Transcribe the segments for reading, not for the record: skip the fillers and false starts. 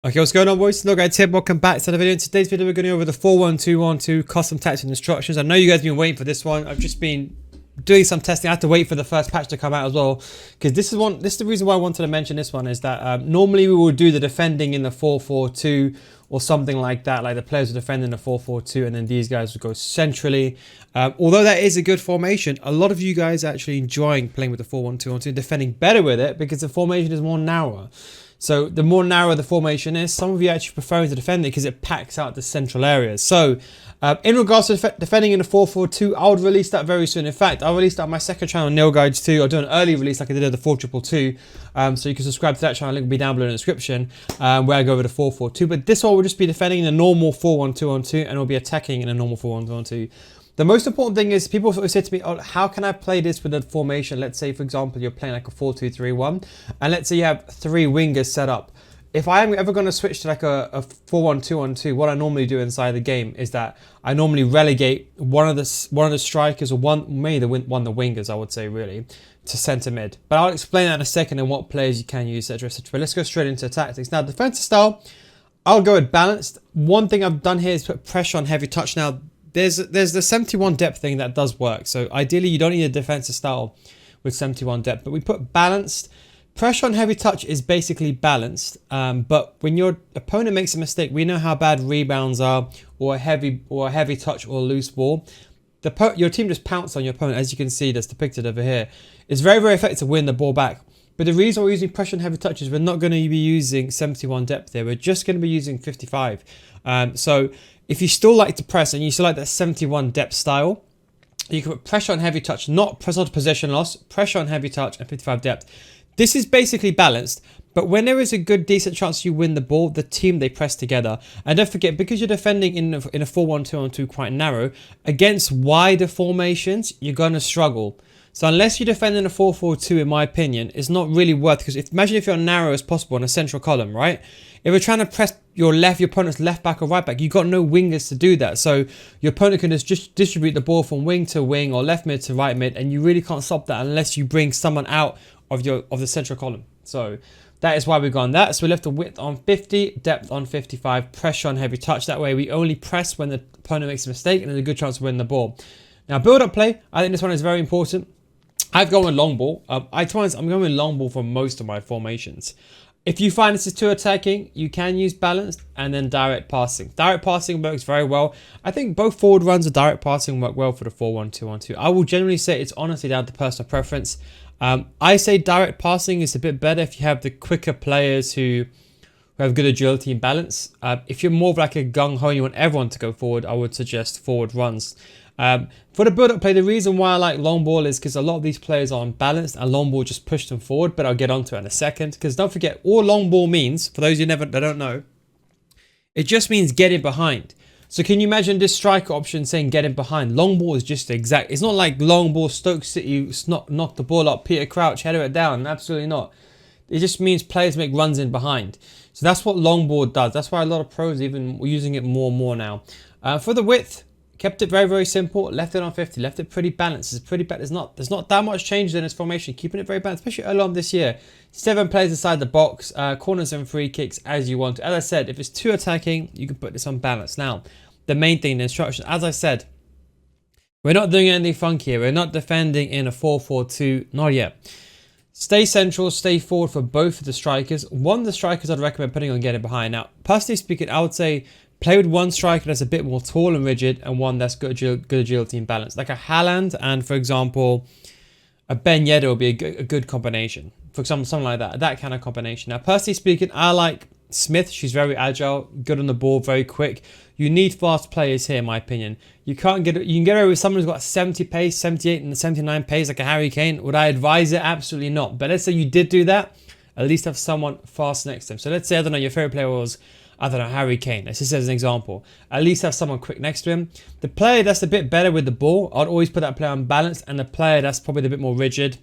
Okay, what's going on, boys? Look, guys, here, welcome back to the video. In today's video, we're going to go over the 4-1-2-1-2 custom tactics and instructions. I know you guys have been waiting for this one. I've just been doing some testing. I had to wait for the first patch to come out as well, because this is the reason why I wanted to mention this one, is that normally we would do the defending in the 4-4-2 or something like that, like the players would defend in the 4-4-2 and then these guys would go centrally. Although that is a good formation, a lot of you guys are actually enjoying playing with the 4-1-2-1-2, defending better with it because the formation is more narrower. So the more narrow the formation is, some of you actually prefer to defend it because it packs out the central areas. So in regards to defending in the 4-4-2, I would release that very soon. In fact, I'll release that on my second channel, Nail Guides 2. I'll do an early release like I did at the 4-2-2. So you can subscribe to that channel. Link will be down below in the description, where I go over the 4-4-2. But this one will just be defending in a normal 4-1-2-1-2, and we'll be attacking in a normal 4-1-2-1-2. The most important thing is, people always say to me, oh, how can I play this with a formation? Let's say, for example, you're playing like a 4-2-3-1, and let's say you have 3 wingers set up. If I am ever going to switch to like a 4-1-2-1-2, what I normally do inside the game is that I normally relegate one of the strikers, or one of the wingers, I would say, really, to centre mid. But I'll explain that in a second and what players you can use, etc., etc. But let's go straight into tactics. Now, defensive style, I'll go with balanced. One thing I've done here is put pressure on heavy touch. Now, there's the 71 depth thing that does work. So ideally, you don't need a defensive style with 71 depth, but we put balanced. Pressure on heavy touch is basically balanced, but when your opponent makes a mistake, we know how bad rebounds are, or a heavy touch or a loose ball. Your team just pounce on your opponent, as you can see that's depicted over here. It's very, very effective to win the ball back. But the reason we're using pressure on heavy touch is we're not going to be using 71 depth here. We're just going to be using 55. So if you still like to press and you still like that 71 depth style, you can put pressure on heavy touch, not press on possession loss, pressure on heavy touch and 55 depth. This is basically balanced, but when there is a good, decent chance you win the ball, the team, they press together. And don't forget, because you're defending in a 4-1-2-1-2 quite narrow, against wider formations, you're going to struggle. So unless you defend in a 4-4-2, in my opinion, it's not really worth, because imagine if you're narrow as possible in a central column, right? If you're trying to press your opponent's left back or right back, you've got no wingers to do that. So your opponent can just distribute the ball from wing to wing or left mid to right mid, and you really can't stop that unless you bring someone out of the central column. So that is why we've gone that. So we left the width on 50, depth on 55, pressure on heavy touch. That way we only press when the opponent makes a mistake, and there's a good chance to win the ball. Now, build-up play, I think this one is very important. I've gone with long ball. I'm going with long ball for most of my formations. If you find this is too attacking, you can use balanced and then direct passing. Direct passing works very well. I think both forward runs of direct passing work well for the 4-1-2-1-2. I will generally say it's honestly down to personal preference. I say direct passing is a bit better if you have the quicker players who have good agility and balance. If you're more of like a gung-ho and you want everyone to go forward, I would suggest forward runs. For the build-up play, the reason why I like long ball is because a lot of these players are unbalanced and long ball just push them forward, but I'll get onto it in a second. Because don't forget, all long ball means, for those who don't know, it just means getting behind. So can you imagine this striker option saying getting behind? Long ball is just exact. It's not like long ball Stoke City knock the ball up, Peter Crouch, header it down. Absolutely not. It just means players make runs in behind. So that's what long ball does. That's why a lot of pros even are using it more and more now. For the width, kept it very, very simple. Left it on 50. Left it pretty balanced. It's pretty there's not that much change in its formation. Keeping it very balanced, especially early on this year. 7 players inside the box, corners and free kicks as you want to. As I said, if it's too attacking, you can put this on balance. Now, the main thing, the instruction, as I said, we're not doing anything funky here. We're not defending in a 4-4-2, not yet. Stay central, stay forward for both of the strikers. One of the strikers I'd recommend putting on getting behind. Now, personally speaking, I would say play with one striker that's a bit more tall and rigid, and one that's good agility and balance. Like a Haaland and, for example, a Ben Yedder would be a good combination. For example, something like that. That kind of combination. Now, personally speaking, I like Smith. She's very agile, good on the ball, very quick. You need fast players here, in my opinion. You can get away with someone who's got 70 pace, 78 and 79 pace, like a Harry Kane. Would I advise it? Absolutely not. But let's say you did do that, at least have someone fast next to him. So let's say, I don't know, your favorite player was, I don't know, Harry Kane. Let's just as an example. At least have someone quick next to him. The player that's a bit better with the ball, I'd always put that player on balance, and the player that's probably a bit more rigid,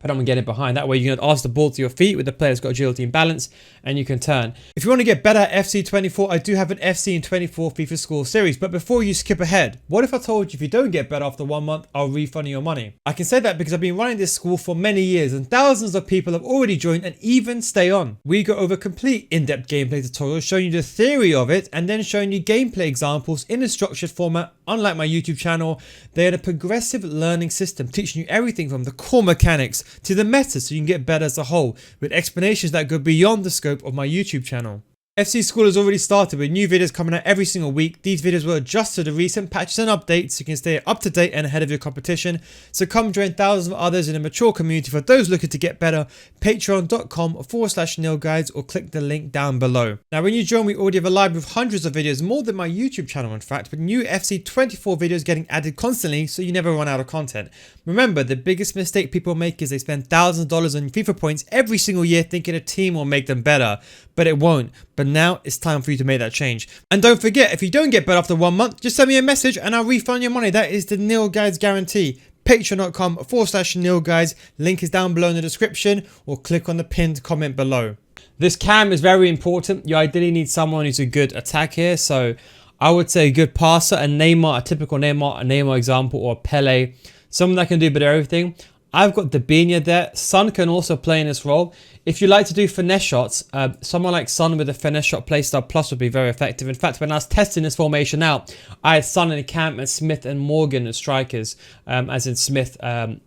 but I'm gonna get it behind. That way you can ask the ball to your feet with the player's got agility and balance, and you can turn. If you want to get better at FC24, I do have an FC24 FIFA School Series. But before you skip ahead, what if I told you if you don't get better after 1 month, I'll refund you your money? I can say that because I've been running this school for many years and thousands of people have already joined and even stay on. We go over complete in-depth gameplay tutorials showing you the theory of it and then showing you gameplay examples in a structured format. Unlike my YouTube channel, they are a progressive learning system teaching you everything from the core mechanics to the meta so you can get better as a whole, with explanations that go beyond the scope of my YouTube channel. FC School has already started with new videos coming out every single week. These videos will adjust to the recent patches and updates so you can stay up to date and ahead of your competition. So come join thousands of others in a mature community for those looking to get better. Patreon.com/nilguides or click the link down below. Now when you join, we already have a library of hundreds of videos, more than my YouTube channel in fact, with new FC24 videos getting added constantly so you never run out of content. Remember, the biggest mistake people make is they spend thousands of dollars on FIFA points every single year thinking a team will make them better, but it won't. But now it's time for you to make that change. And don't forget, if you don't get better after 1 month, just send me a message and I'll refund your money. That is the Nil Guides guarantee. Patreon.com/nilguides. Link is down below in the description or click on the pinned comment below. This cam is very important. You ideally need someone who's a good attack here. So I would say a good passer, a Neymar, a typical Neymar, a Neymar example, or a Pele. Someone that can do a bit of everything. I've got Debinha there. Son can also play in this role. If you like to do finesse shots, someone like Son with a finesse shot playstyle plus would be very effective. In fact, when I was testing this formation out, I had Son in the camp and Smith and Morgan as strikers, as in Smith, the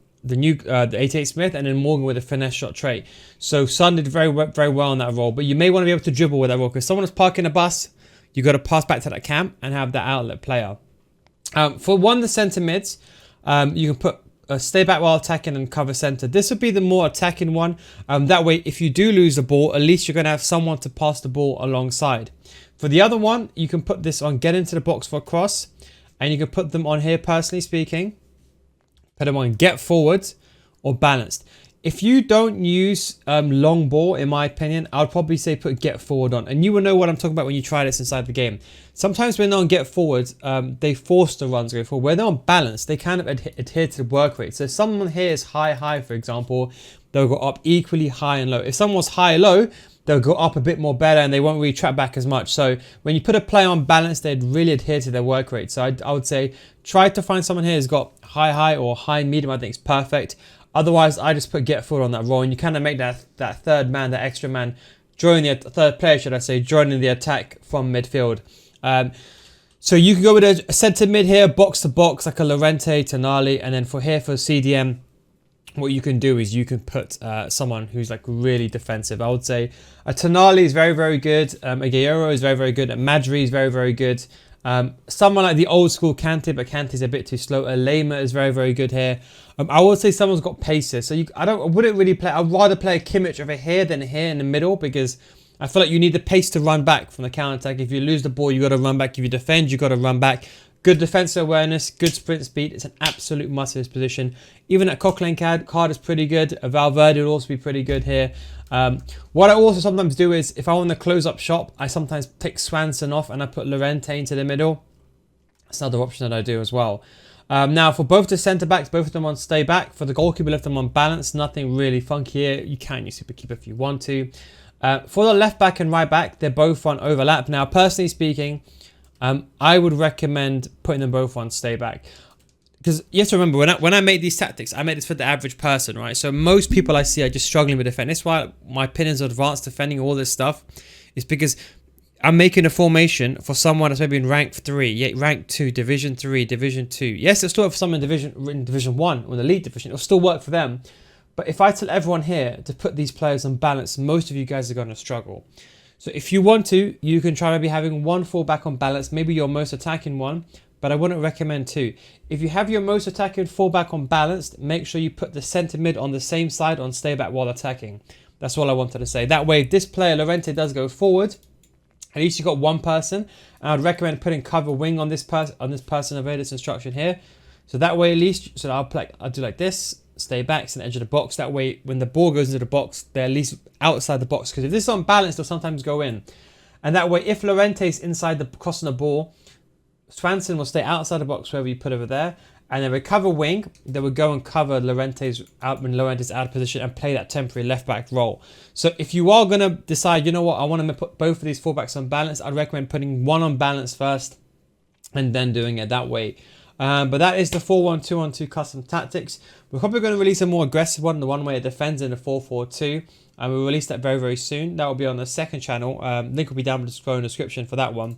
88 Smith, and then Morgan with a finesse shot trait. So Son did very well in that role, but you may want to be able to dribble with that role because someone is parking a bus, you got to pass back to that camp and have that outlet player. For one of the centre mids, you can put stay back while attacking and cover center. This would be the more attacking one. That way, if you do lose the ball, at least you're going to have someone to pass the ball alongside. For the other one, you can put this on get into the box for a cross, and you can put them on here, personally speaking. Put them on get forward or balanced. If you don't use long ball, in my opinion, I would probably say put get forward on. And you will know what I'm talking about when you try this inside the game. Sometimes when they're on get forward, they force the runs to go forward. When they're on balance, they kind of adhere to the work rate. So if someone here is high, for example, they'll go up equally high and low. If someone's high-low, they'll go up a bit more better and they won't really track back as much. So when you put a player on balance, they'd really adhere to their work rate. So I would say try to find someone here who's got high or high-medium. I think it's perfect. Otherwise, I just put get forward on that role and you kind of make that third man, that extra man, join the third player, should I say, joining the attack from midfield. So you can go with a centre mid here, box to box, like a Llorente, Tonali, and then for CDM, what you can do is you can put someone who's like really defensive. I would say a Tonali is very good, a Guerrero is very good, a Madri is very good. Someone like the old school Kante, but Kante's a bit too slow. A Lema is very good here. I would say someone's got paces. So I wouldn't really play. I'd rather play a Kimmich over here than here in the middle because I feel like you need the pace to run back from the counter attack. If you lose the ball, you got to run back. If you defend, you got to run back. Good defensive awareness, good sprint speed. It's an absolute must in this position. Even that Coquelin card is pretty good. A Valverde will also be pretty good here. What I also sometimes do is, if I want to close up shop, I sometimes take Swanson off and I put Llorente into the middle. That's another option that I do as well. Now, for both the centre-backs, both of them on stay back. For the goalkeeper, left them on balance. Nothing really funky here. You can use Superkeeper if you want to. For the left-back and right-back, they're both on overlap. Now, personally speaking, I would recommend putting them both on stay back. Because you have to remember, when I make these tactics, I make this for the average person, right? So most people I see are just struggling with defending. That's why my opinions on advanced defending, all this stuff, is because I'm making a formation for someone that's maybe in rank 3, rank 2, division 3, division 2. Yes, it'll still work for someone in division 1 or an elite division. It'll still work for them. But if I tell everyone here to put these players on balance, most of you guys are going to struggle. So if you want to, you can try maybe having one fullback on balance, maybe your most attacking one, but I wouldn't recommend two. If you have your most attacking fullback on balanced, make sure you put the centre mid on the same side on stay back while attacking. That's all I wanted to say. That way, if this player, Llorente, does go forward, at least you've got one person. And I'd recommend putting cover wing on this person over this instruction here. So that way, at least, so I'll do like this, stay back to the edge of the box. That way, when the ball goes into the box, they're at least outside the box. Because if this is unbalanced, they'll sometimes go in. And that way, if Llorente is inside the crossing the ball, Swanson will stay outside the box wherever you put over there. and then recover wing, they would go and cover Llorente's out when Llorente's out of position and play that temporary left back role. So if you are going to decide, you know what, I want to put both of these fullbacks on balance, I'd recommend putting one on balance first and then doing it that way. But that is the 4-1-2-1-2 custom tactics. We're probably going to release a more aggressive one, the one where it defends in the 4-4-2. And we'll release that very, very soon. That will be on the second channel. Link will be down in the description for that one.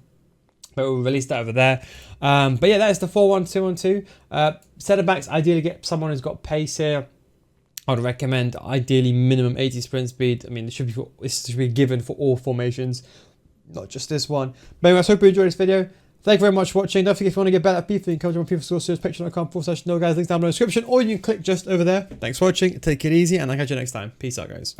But we'll release that over there. But yeah, that is the 4-1-2-1-2. Centre backs, ideally get someone who's got pace here. I'd recommend ideally minimum 80 sprint speed. I mean, this should be given for all formations, not just this one. But anyway, I hope you enjoyed this video. Thank you very much for watching. Don't forget, if you want to get better at FIFA, you can come to my FIFA School Series, patreon.com/no guys. Links down below in the description, or you can click just over there. Thanks for watching. Take it easy, and I'll catch you next time. Peace out, guys.